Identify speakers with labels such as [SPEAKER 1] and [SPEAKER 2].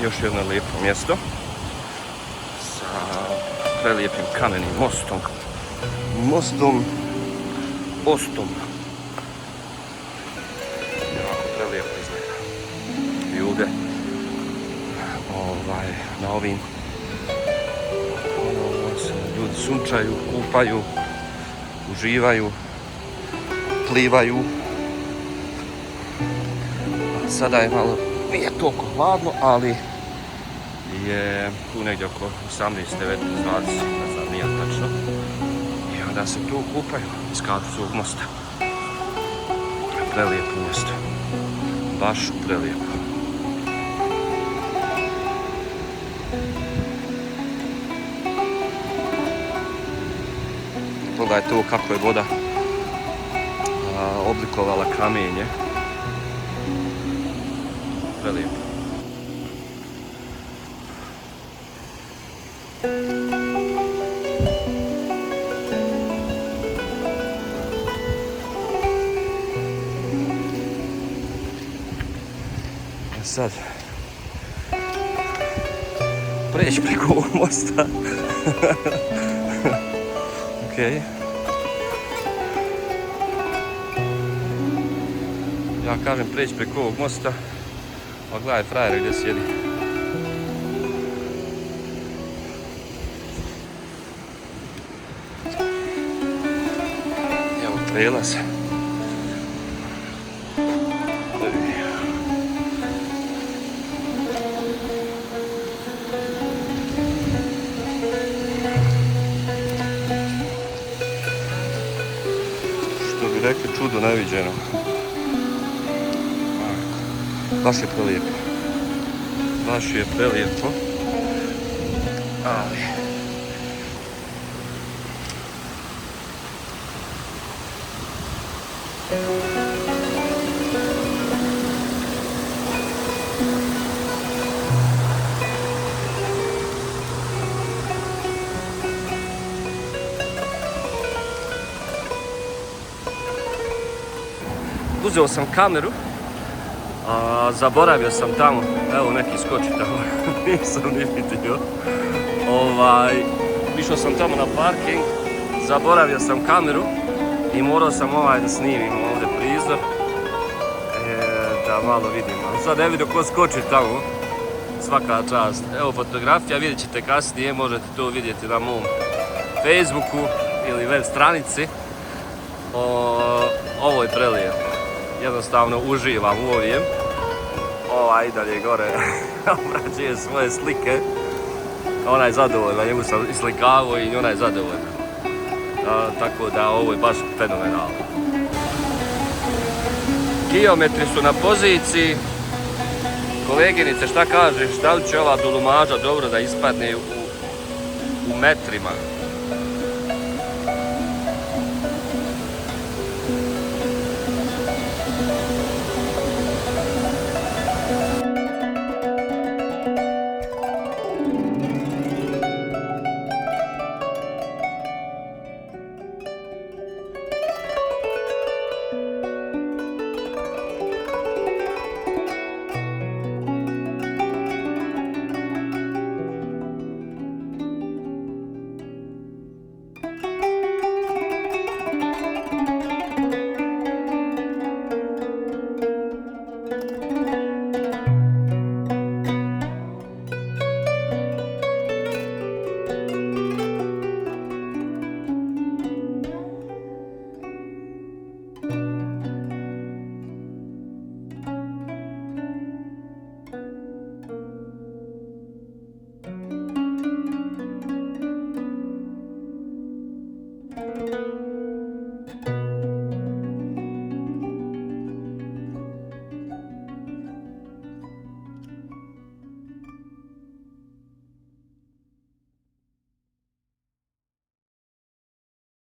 [SPEAKER 1] još jedno lijepo mjesto sa prelijepim kamenim mostom. Ostom. Jako prelijepo izgleda. I ovdje na ovim se ljudi sunčaju, kupaju, uživaju, plivaju. Sada je malo, nije toliko hladno, ali je tu negdje oko 18, 19, 20, ne znam, nije tačno. I onda se tu kupaju, skaču s ovog mosta. Prelijepo mjesto. Baš prelijepo. Pogledajte ovo kako je voda oblikovala kamenje. Prelijepo. Sad preći preko ovog mosta. Okay. Ja kažem preći preko ovog mosta, a gledaj frajera gdje sjedi. Evo prelaz. Rekli čudo neviđeno. Baš je prelijepo. Baš je prelijepo. Ali uzeo sam kameru, zaboravio sam tamo, evo neki skoči tamo, nisam ni vidio. Išao sam tamo na parking, zaboravio sam kameru i morao sam da snimim ovdje prizor, da malo vidim. Sad ne vidim ko skoči tamo, svaka čast. Evo fotografija, vidjet ćete kasnije, možete to vidjeti na mom Facebooku ili web stranici. Ovo je prelijepo. Jednostavno uživam u ovim. I dalje gore obrađuje svoje slike. Ona je zadovoljna, njemu sam islikavao i ona je zadovoljna. Tako da ovo je baš fenomenalno. Kilometri su na poziciji. Koleginice, šta kažeš, da li će ova dulumaža dobro da ispadne u metrima?